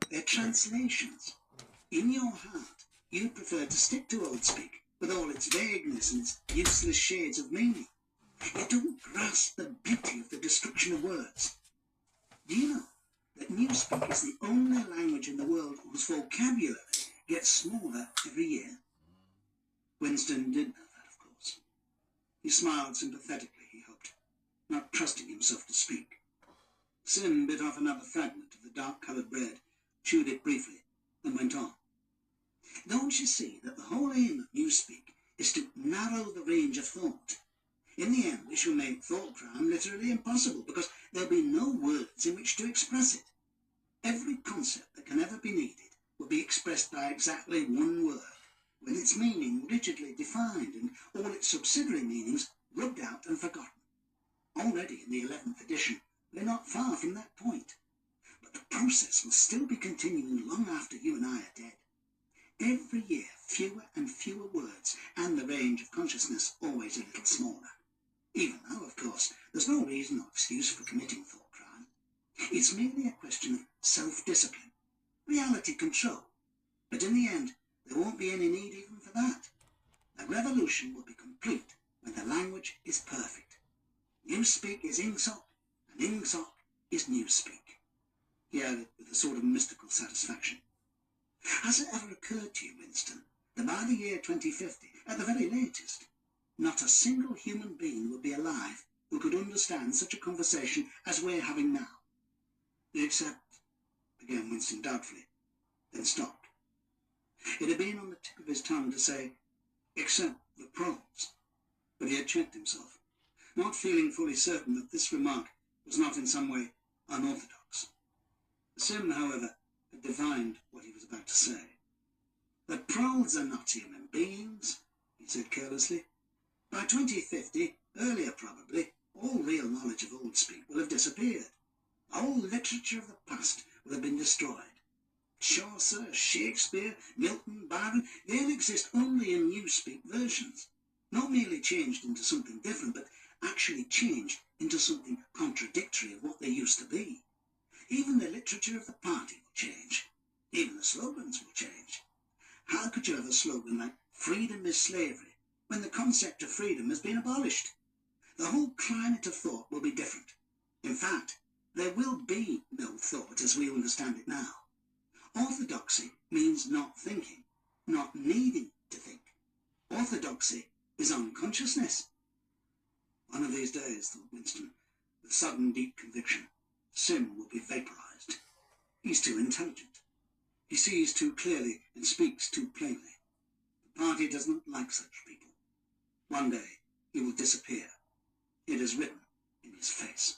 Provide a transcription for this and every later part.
They're translations. In your heart, you prefer to stick to Old Speak, with all its vagueness and its useless shades of meaning. You don't grasp the beauty of the destruction of words. Do you know that Newspeak is the only language in the world whose vocabulary gets smaller every year? Winston did know that, of course. He smiled sympathetically, he hoped, not trusting himself to speak. Sim bit off another fragment of the dark-coloured bread, chewed it briefly, and went on. Don't you see that the whole aim of Newspeak is to narrow the range of thought? In the end, we shall make thought crime literally impossible, because there'll be no words in which to express it. Every concept that can ever be needed will be expressed by exactly one word, with its meaning rigidly defined and all its subsidiary meanings rubbed out and forgotten. Already in the 11th edition, we're not far from that point. But the process will still be continuing long after you and I are dead. Every year, fewer and fewer words, and the range of consciousness always a little smaller. Even though, of course, there's no reason or excuse for committing thought crime. It's merely a question of self-discipline, reality control. But in the end, there won't be any need even for that. A revolution will be complete when the language is perfect. Newspeak is Ingsoc, and Ingsoc is Newspeak. He added with a sort of mystical satisfaction. Has it ever occurred to you, Winston, that by the year 2050, at the very latest, not a single human being will be alive who could understand such a conversation as we're having now? Except, began Winston doubtfully, then stopped. It had been on the tip of his tongue to say, except the proles, but he had checked himself, not feeling fully certain that this remark was not in some way unorthodox. Sim, however, had divined what he was about to say. The proles are not human beings, he said carelessly. By 2050, earlier probably, all real knowledge of Old Speak will have disappeared. The whole literature of the past will have been destroyed. Chaucer, Shakespeare, Milton, Byron, they'll exist only in Newspeak versions, not merely changed into something different, but actually changed into something contradictory of what they used to be. Even the literature of the party will change. Even the slogans will change. How could you have a slogan like "Freedom is slavery" when the concept of freedom has been abolished? The whole climate of thought will be different. In fact, there will be no thought as we understand it now. Orthodoxy means not thinking, not needing to think. Orthodoxy is unconsciousness. One of these days, thought Winston, with sudden deep conviction, Sim will be vaporized. He's too intelligent. He sees too clearly and speaks too plainly. The party does not like such people. One day he will disappear. It is written in his face.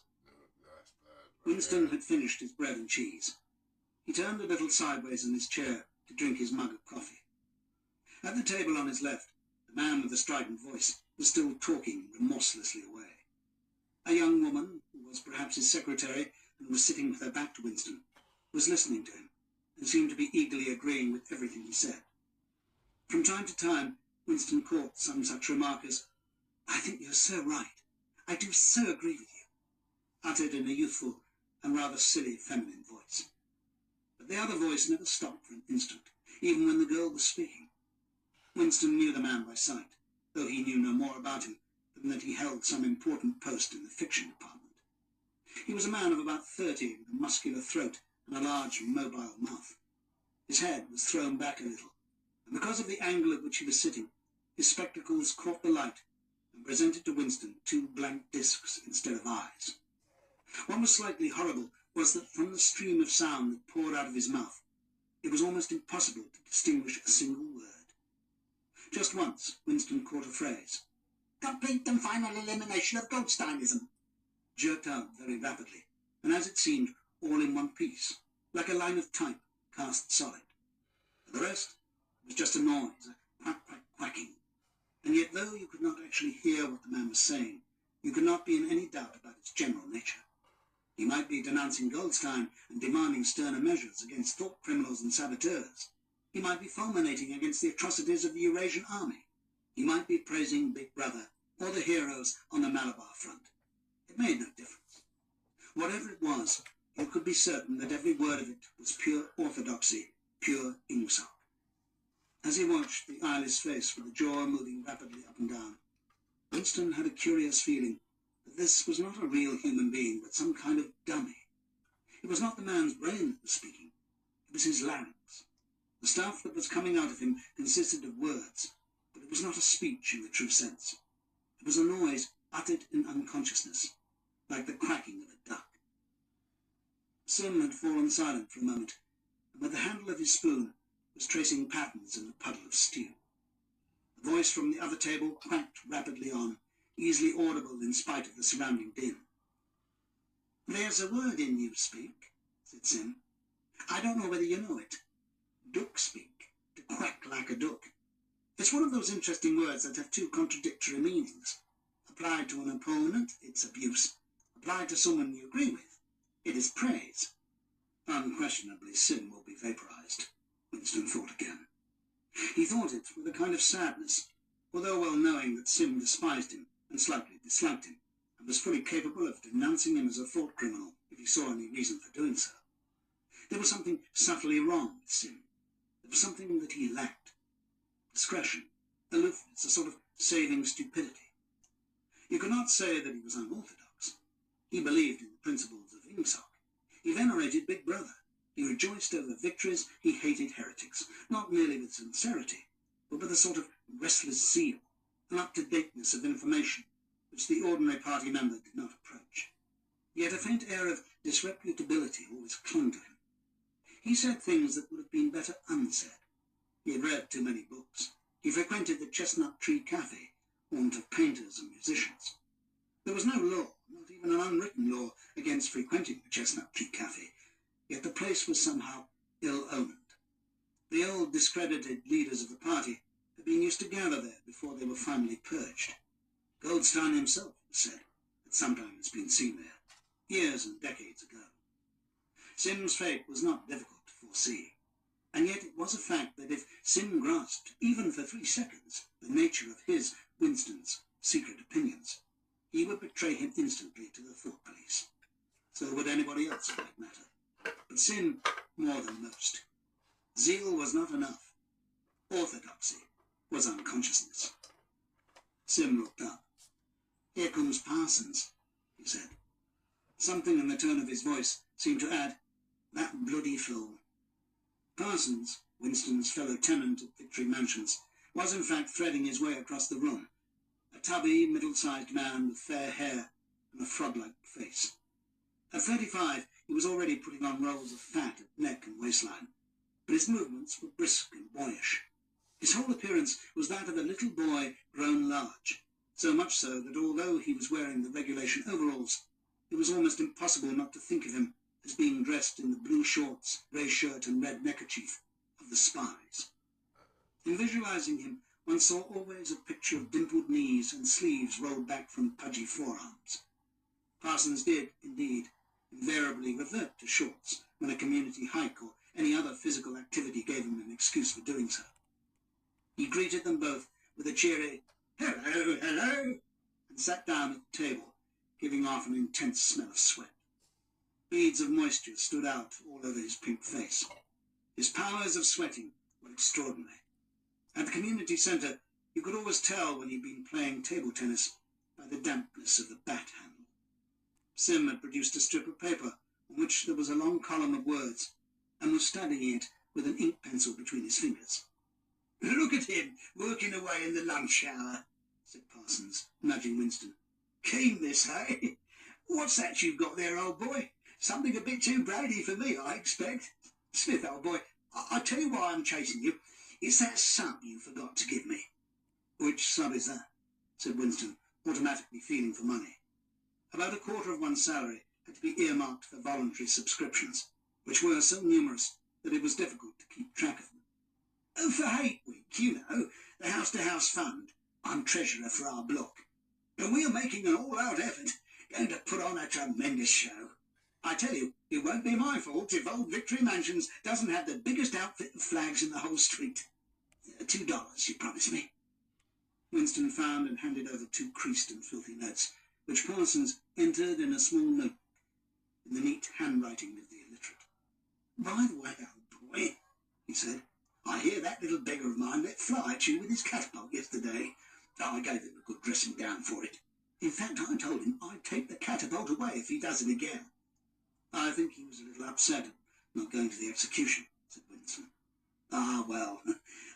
Winston had finished his bread and cheese. He turned a little sideways in his chair to drink his mug of coffee. At the table on his left, the man with the strident voice was still talking remorselessly away. A young woman, who was perhaps his secretary and was sitting with her back to Winston, was listening to him and seemed to be eagerly agreeing with everything he said. From time to time, Winston caught some such remark as, "I think you're so right. I do so agree with you," uttered in a youthful and rather silly feminine voice. But the other voice never stopped for an instant, even when the girl was speaking. Winston knew the man by sight, though he knew no more about him than that he held some important post in the fiction department. He was a man of about 30, with a muscular throat and a large, mobile mouth. His head was thrown back a little, and because of the angle at which he was sitting, his spectacles caught the light and presented to Winston two blank discs instead of eyes. What was slightly horrible was that from the stream of sound that poured out of his mouth, it was almost impossible to distinguish a single word. Just once, Winston caught a phrase, "Complete and final elimination of Goldsteinism," jerked out very rapidly, and as it seemed, all in one piece, like a line of type cast solid. For the rest, it was just a noise, a quack, quack, quacking. And yet, though you could not actually hear what the man was saying, you could not be in any doubt about its general nature. He might be denouncing Goldstein and demanding sterner measures against thought criminals and saboteurs. He might be fulminating against the atrocities of the Eurasian army. He might be praising Big Brother or the heroes on the Malabar front. It made no difference. Whatever it was you could be certain that every word of it was pure orthodoxy, pure Ingsoc. As he watched the eyeless face with the jaw moving rapidly up and down, Winston had a curious feeling that this was not a real human being, but some kind of dummy. It was not the man's brain that was speaking. It was his larynx. The stuff that was coming out of him consisted of words, but it was not a speech in the true sense. It was a noise uttered in unconsciousness, like the cracking of a duck. Sim had fallen silent for a moment, and with the handle of his spoon was tracing patterns in the puddle of stew. A voice from the other table quacked rapidly on, easily audible in spite of the surrounding din. "There's a word in you speak," said Sim. "I don't know whether you know it. Duck speak, to quack like a duck. It's one of those interesting words that have two contradictory meanings. Applied to an opponent, it's abuse. Applied to someone you agree with, it is praise." Unquestionably, Sim will be vaporized, Winston thought again. He thought it with a kind of sadness, although well knowing that Sim despised him and slightly disliked him, and was fully capable of denouncing him as a thought criminal if he saw any reason for doing so. There was something subtly wrong with Sim. There was something that he lacked. Discretion, aloofness, a sort of saving stupidity. You could not say that he was unorthodox. He believed in the principles of Ingsoc. He venerated Big Brother. He rejoiced over victories. He hated heretics, not merely with sincerity, but with a sort of restless zeal, an up-to-dateness of information which the ordinary party member did not approach. Yet a faint air of disreputability always clung to him. He said things that would have been better unsaid. He had read too many books. He frequented the Chestnut Tree Cafe, haunt of painters and musicians. There was no law, not even an unwritten law, against frequenting the Chestnut Tree Cafe, yet the place was somehow ill-omened. The old discredited leaders of the party had been used to gather there before they were finally purged. Goldstein himself, it was said, had sometimes been seen there, years and decades ago. Sim's fate was not difficult to foresee, and yet it was a fact that if Sim grasped, even for 3 seconds, the nature of his, Winston's, secret opinions, he would betray him instantly to the thought police. So would anybody else for that matter. But Sim more than most. Zeal was not enough. Orthodoxy was unconsciousness. Sim looked up. "Here comes Parsons," he said. Something in the tone of his voice seemed to add, "That bloody fool." Parsons, Winston's fellow tenant at Victory Mansions, was in fact threading his way across the room, a tubby, middle-sized man with fair hair and a frog-like face. At 35, he was already putting on rolls of fat at neck and waistline, but his movements were brisk and boyish. His whole appearance was that of a little boy grown large, so much so that although he was wearing the regulation overalls, it was almost impossible not to think of him as being dressed in the blue shorts, grey shirt and red neckerchief of the spies. In visualizing him, one saw always a picture of dimpled knees and sleeves rolled back from pudgy forearms. Parsons did, indeed, invariably revert to shorts when a community hike or any other physical activity gave him an excuse for doing so. He greeted them both with a cheery, "Hello, hello," and sat down at the table, giving off an intense smell of sweat. Beads of moisture stood out all over his pink face. His powers of sweating were extraordinary. At the community centre, you could always tell when he'd been playing table tennis by the dampness of the bat handle. Sim had produced a strip of paper on which there was a long column of words, and was studying it with an ink pencil between his fingers. "Look at him, working away in the lunch hour," said Parsons, nudging Winston. "Keen this, eh? What's that you've got there, old boy? Something a bit too Brady for me, I expect. Smith, old boy, I tell you why I'm chasing you. It's that sub you forgot to give me." "Which sub is that?" said Winston, automatically feeling for money. About a quarter of one's salary had to be earmarked for voluntary subscriptions, which were so numerous that it was difficult to keep track of them. "Oh, for Hate Week, you know, the house-to-house fund. I'm treasurer for our block. And we are making an all-out effort, going to put on a tremendous show. I tell you, it won't be my fault if old Victory Mansions doesn't have the biggest outfit of flags in the whole street. $2, you promise me." Winston found and handed over 2 creased and filthy notes, which Parsons entered in a small notebook. in the neat handwriting of the illiterate. "By the way, old boy," he said, "I hear that little beggar of mine let fly at you with his catapult yesterday. I gave him a good dressing down for it. In fact, I told him I'd take the catapult away if he does it again." "I think he was a little upset at not going to the execution," said Winston. "Ah, well,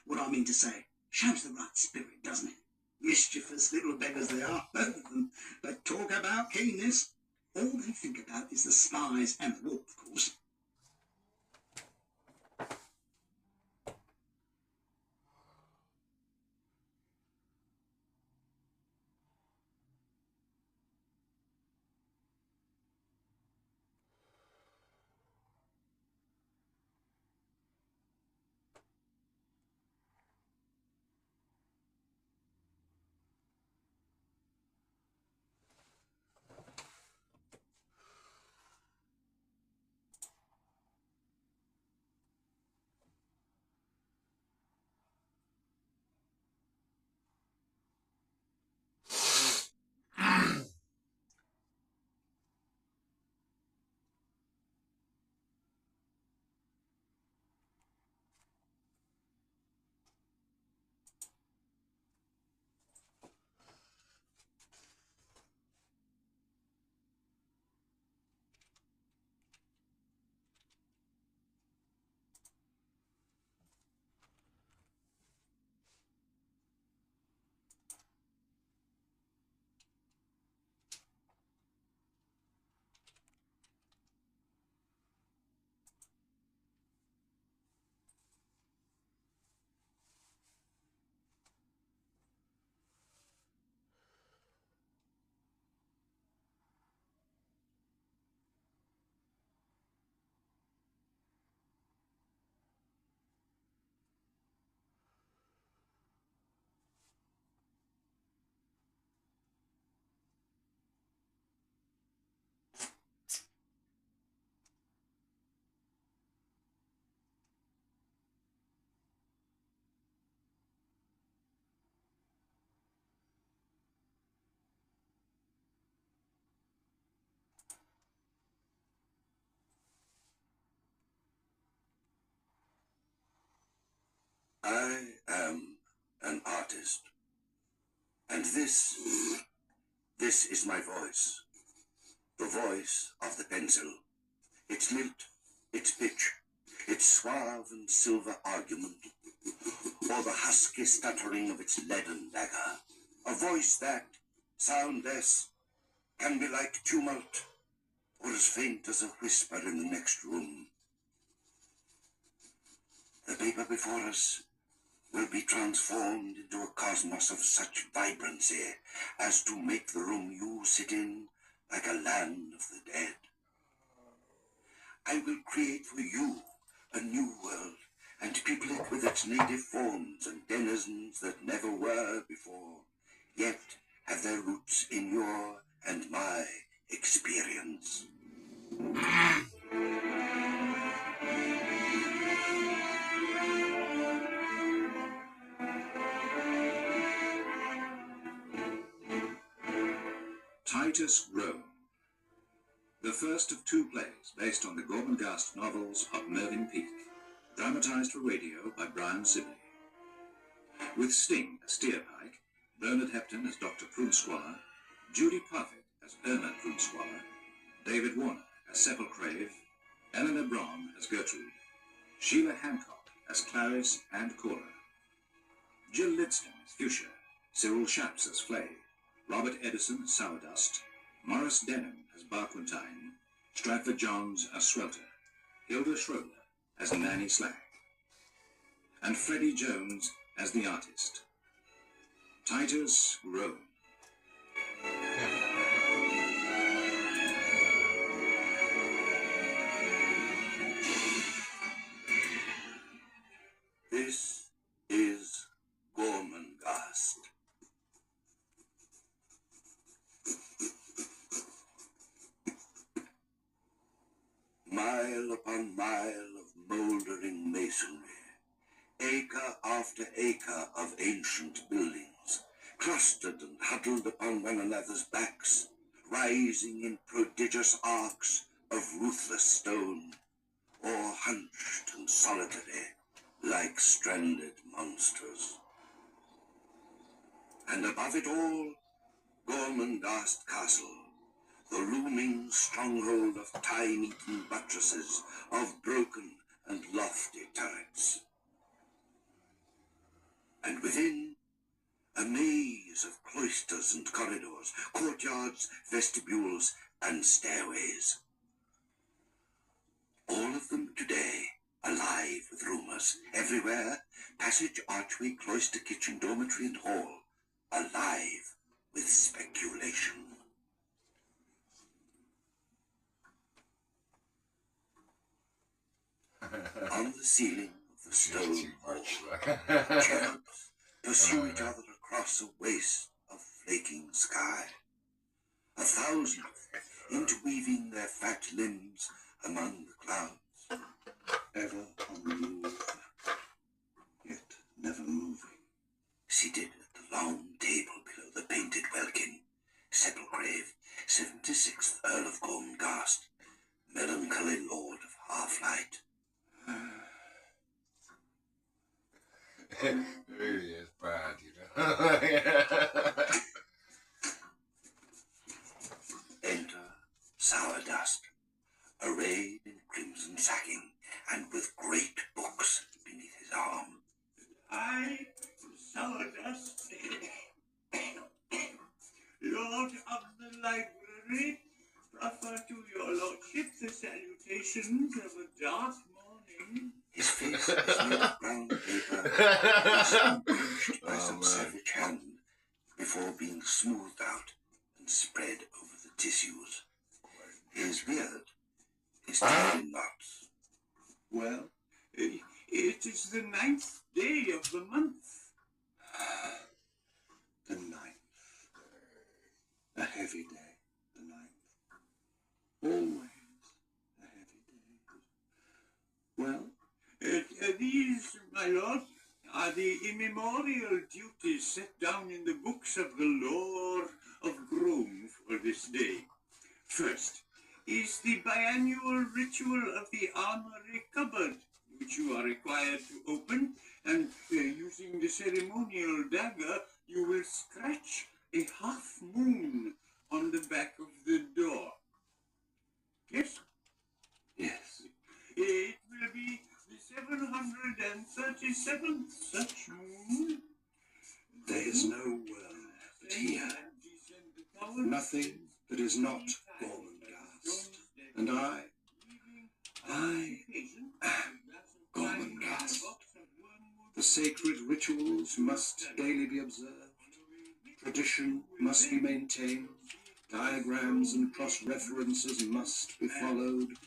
what I mean to say, shows the right spirit, doesn't it? Mischievous little beggars they are, both of them. But talk about keenness. All they think about is the spies and the war, of course." I am an artist, and this is my voice, the voice of the pencil, its lilt, its pitch, its suave and silver argument, or the husky stuttering of its leaden dagger, a voice that, soundless, can be like tumult, or as faint as a whisper in the next room. The paper before us will be transformed into a cosmos of such vibrancy as to make the room you sit in like a land of the dead. I will create for you a new world and people it with its native forms and denizens that never were before, yet have their roots in your and my experience. Titus Rome, the first of two plays based on the Gormenghast novels of Mervyn Peake, dramatised for radio by Brian Sibley. With Sting as Steerpike, Bernard Hepton as Dr. Prunesquire, Judy Parfitt as Irma Prunesquire, David Warner as Sepulcrave, Eleanor Braun as Gertrude, Sheila Hancock as Clarice and Cora, Jill Lidston as Fuchsia, Cyril Shapps as Flay, Robert Edison as Sourdust, Morris Denham as Barquentine, Stratford Johns as Swelter, Hilda Schroeder as Nanny Slag, and Freddie Jones as the artist. Titus Rome. This is Gormenghast. Mile upon mile of mouldering masonry, acre after acre of ancient buildings, clustered and huddled upon one another's backs, rising in prodigious arcs of ruthless stone, or hunched and solitary, like stranded monsters. And above it all, Gormenghast Castle, the looming stronghold of time-eaten buttresses, of broken and lofty turrets. And within, a maze of cloisters and corridors, courtyards, vestibules, and stairways. All of them today alive with rumours. Everywhere, passage, archway, cloister, kitchen, dormitory, and hall, alive with speculation. On the ceiling of the stone hall, cherubs pursue each other across a waste of flaking sky. 1,000 interweaving their fat limbs among the clouds. Ever on the move, yet never moving. Seated at the long table below the painted welkin, Sepulchrave, 76th Earl of Gormenghast, melancholy lord of half-light. It really is bad, you know. Enter Sourdust, arrayed in crimson sacking, and with great books beneath his arm. I, Sourdust, Lord of the Library, proffer to your lordship the salutations of a dark morning. His face is made of brown paper, punched by some savage hand, before being smoothed out and spread over the tissues. His beard is tied in knots. Well, It is the 9th day of the month. the 9th. A heavy day, the 9th. Always a heavy day. Well, These, my lord, are the immemorial duties set down in the books of the lore of Groom for this day. First is the biannual ritual of the armory cupboard, which you are required to open, and using the ceremonial dagger, you will scratch a half moon on the back of the door. Yes? yes. It will be the 737th such moon. There is no world but here. Nothing that is not Gormenghast. And I am Gormenghast. The sacred rituals must daily be observed. Tradition must be maintained. Diagrams and cross-references must be followed.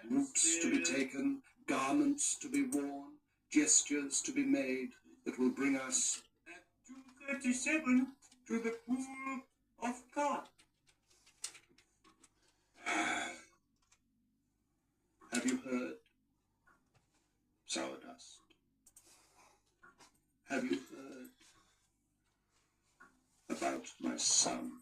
Routes to be taken, garments to be worn, gestures to be made that will bring us At 2:37 to the pool of God. Have you heard, Sourdust? Have you heard about my son?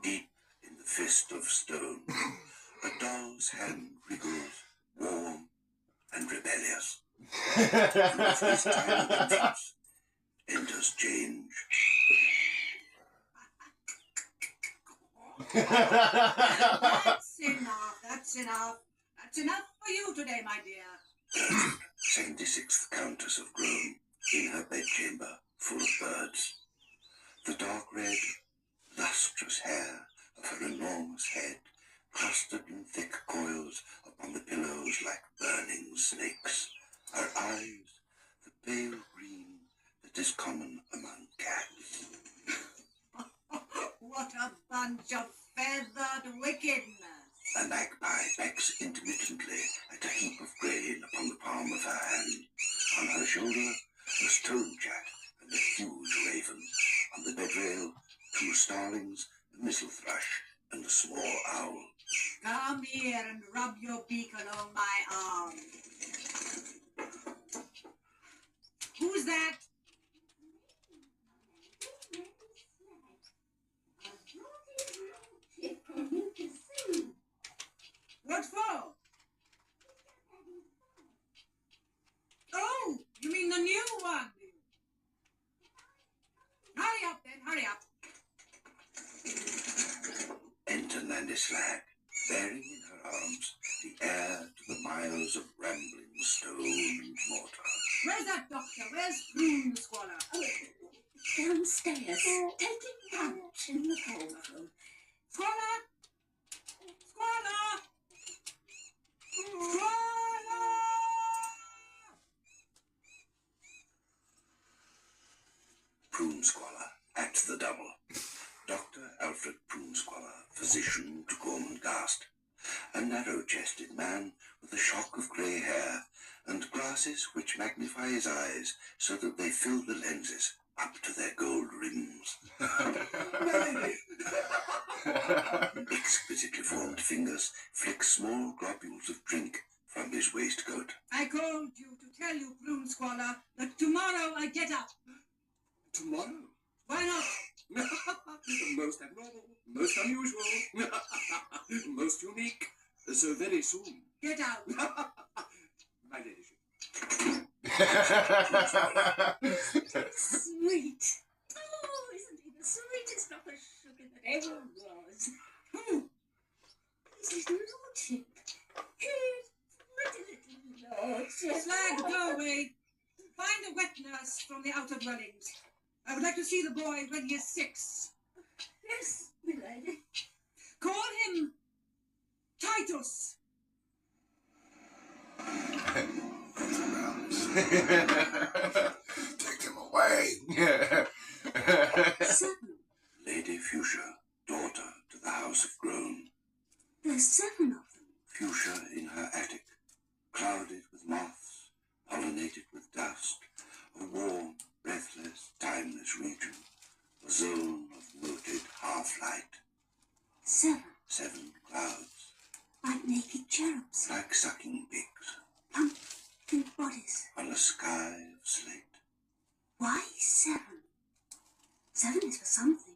Deep in the fist of stone, a doll's hand wriggles, warm and rebellious. Through his tiny entrance enters change. That's enough. That's enough. That's enough for you today, my dear. 76th Countess of Grome, in her bedchamber, full of birds. The dark red, lustrous hair of her enormous head, clustered in thick coils upon the pillows like burning snakes. Her eyes, the pale green that is common among cats. What a bunch of feathered wickedness. A magpie pecks intermittently at a heap of grain upon the palm of her hand. On her shoulder, a stone cat and a huge raven. On the bedrail, 2 starlings, a missel thrush, and a small owl. Come here and rub your beak along my arm. Who's that? slag, bearing in her arms the heir to the miles of rambling stone and mortar. Where's that doctor? Where's Prune Squalor? Downstairs, taking lunch in the cold room. Squalor! Squalor! Squalor! Prune Squalor at the double. Dr. Alfred Prune Squalor, physician to Gormenghast, a narrow-chested man with a shock of grey hair and glasses which magnify his eyes so that they fill the lenses up to their gold rims. Exquisitely formed fingers flick small globules of drink from his waistcoat. I called you to tell you, Prune Squalor, that tomorrow I get up. Tomorrow? Why not? Most abnormal, most unusual, most unique, so very soon. Get out. My ladyship. Sweet. Oh, isn't he the sweetest of the sugar that ever was? Who? His lordship. His pretty little lordship. Slag, go away. Find a wet nurse from the outer dwellings. I would like to see the boy when he is 6. Yes, milady. Call him Titus. Take them away. 7. Lady Fuchsia, daughter to the House of Groan. There's 7 of them. Fuchsia in her attic, clouded with moths, pollinated with dust, a warm, breathless, timeless region, a zone of moated half-light. 7. 7 clouds, Like naked cherubs. like sucking pigs, Pumpkin bodies. on a sky of slate. Why 7? 7 is for something.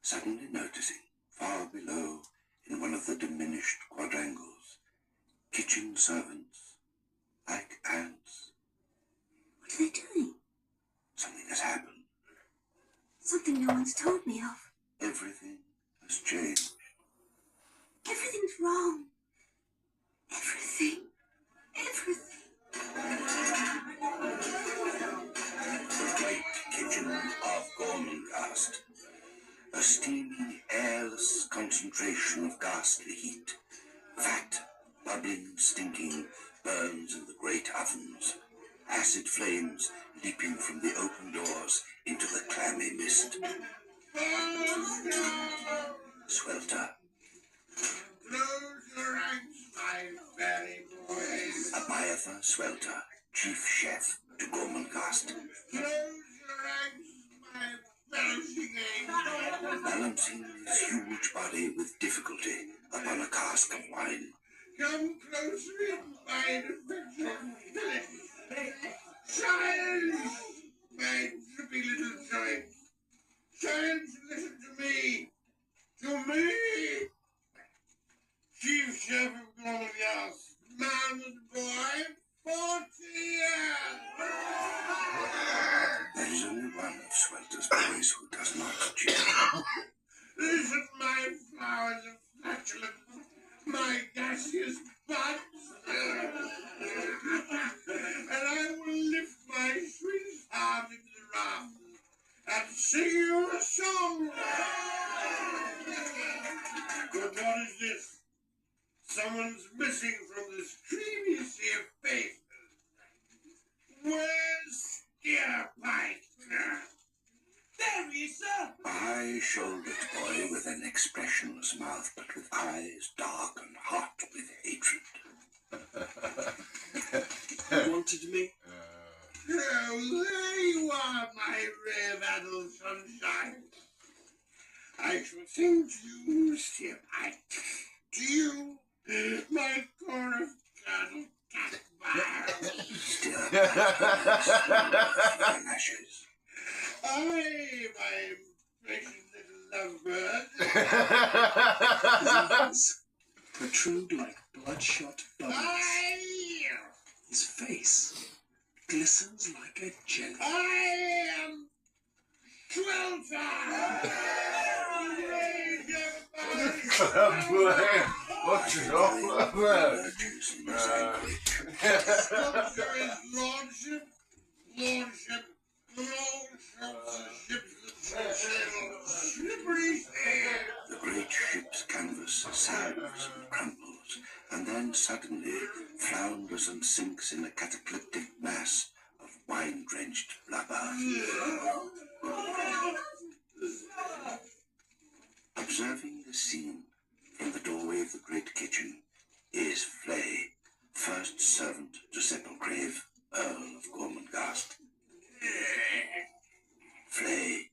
Suddenly noticing, far below, in one of the diminished quadrangles, kitchen servants, like ants. What are they doing? Something has happened. Something no one's told me of. Everything has changed. Everything's wrong. Everything. The great kitchen of Gormenghast. A steaming, airless concentration of ghastly heat. Fat, bubbling, stinking, burns in the great ovens. Acid flames leaping from the open doors into the clammy mist. Swelter. Close your ranks, my fairy boys. Abiathar Swelter, chief chef to Gormenghast. Close your ranks, my fellowship. Balancing his huge body with difficulty upon a cask of wine. Come closer in, my affection. Silence, my drippy little joint. Silence, listen to me. To me. Chief Chef of Gormenghast, man and boy, 40 years. There is only one of Swelter's boys who does not cheer. Listen, my flowers of flatulence, my gaseous buds, and I will lift my sweet heart into the rafters and sing you a song. But what is this? Someone's missing from this creamy sea of faces. Where's Steerpike? There he is, sir. A high-shouldered boy with an expressionless mouth, but with eyes dark and hot with hatred. Wanted me? Oh, there you are, my ray of adult sunshine. I shall sing to you, Steerpike. To you, my chorus cattle cat bar. Steerpike ashes. Aye, my precious little lovebird. His eyes protrude like bloodshot bubbles. Aye, His face glistens like a jelly. I am Swelter. Rage of What's it all about? Emerges in his anguish. The great ship's canvas sags and crumbles, and then suddenly flounders and sinks in a cataclysmic mass of wine-drenched blubber. Observing the scene from the doorway of the great kitchen is Flay, first servant to Sepulcrave, Earl of Gormenghast. Flay,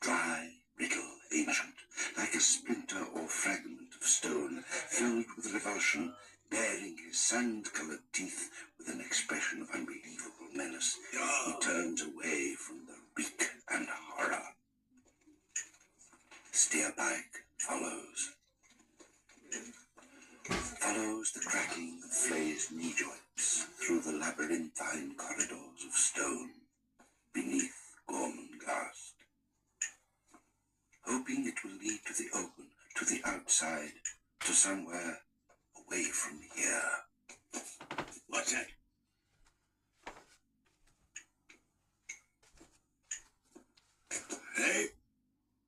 dry, brittle, ancient, like a splinter or fragment of stone, filled with revulsion, baring his sand-coloured teeth with an expression of unbelievable menace, he turns away from the reek and horror. Steerbike follows the cracking of Flay's knee joints through the labyrinthine corridors of stone beneath Gormenghast, hoping it will lead to the open, to the outside, to somewhere away from here. What's that? Hey?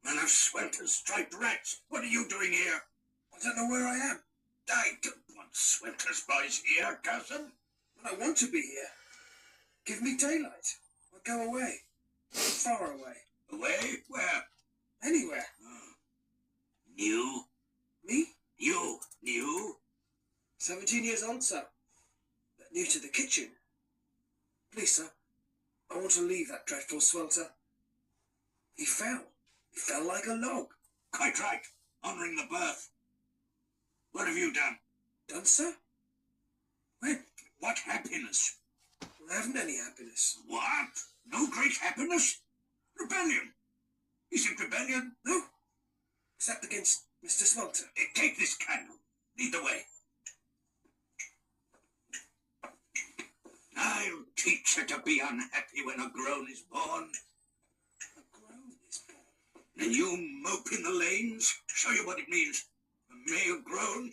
Man of Swelter's striped rats. What are you doing here? I don't know where I am. I don't want Swelter's boys here, cousin. But I want to be here. Give me daylight. I'll go away. Far away. Away? Where? Anywhere. New? Me? You. New? 17 years old, sir. But new to the kitchen. Please, sir. I want to leave that dreadful Swelter. He fell. He fell like a log. Quite right. Honouring the birth. What have you done? Done, sir? When? What happiness? I haven't any happiness. What? No great happiness? Rebellion. Is it rebellion? No. Except against Mr. Swelter. Take this candle. Lead the way. I'll teach her to be unhappy when a groan is born. A groan is born? And you mope in the lanes? Show you what it means. A male groan?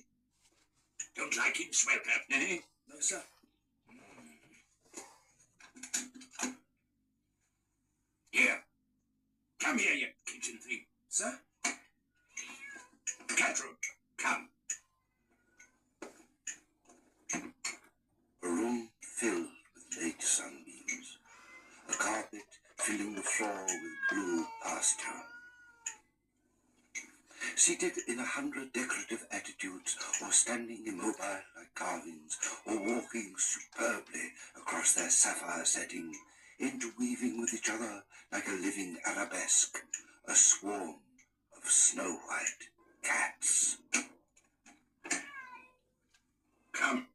Don't like him, Swelter, eh? No, sir. Here. Come here, you kitchen thing. Sir? Catherine, come. A room filled with late sunbeams, a carpet filling the floor with blue pasture. Seated in 100 decorative attitudes, or standing immobile like carvings, or walking superbly across their sapphire setting, interweaving with each other like a living arabesque, a swarm of snow-white cats. Come.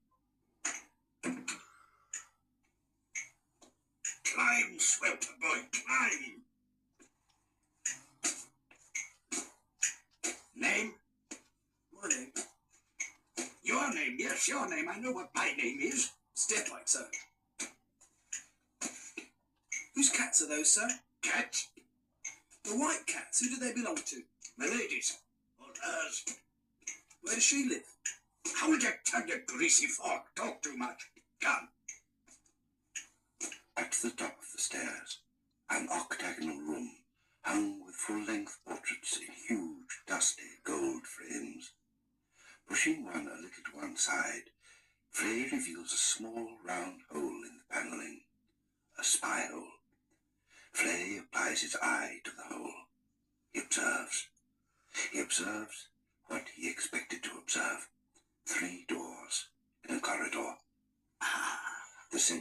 Climb, Swelter boy, climb. Name? My name? Your name, yes, your name. I know what my name is. Steerbike, sir. Whose cats are those, sir? Cats? The white cats. Who do they belong to? My lady's. Or hers. Where does she live? Hold your tongue, you greasy fork. Talk too much. Come. At the top of the stairs, an octagonal room hung with full-length portraits in huge, dusty gold frames. Pushing one a little to one side, Flay reveals a small round hole in the panelling, a spy hole. Flay applies his eye to the hole. He observes. He observes what he expected to observe. 3 doors in a corridor. The same.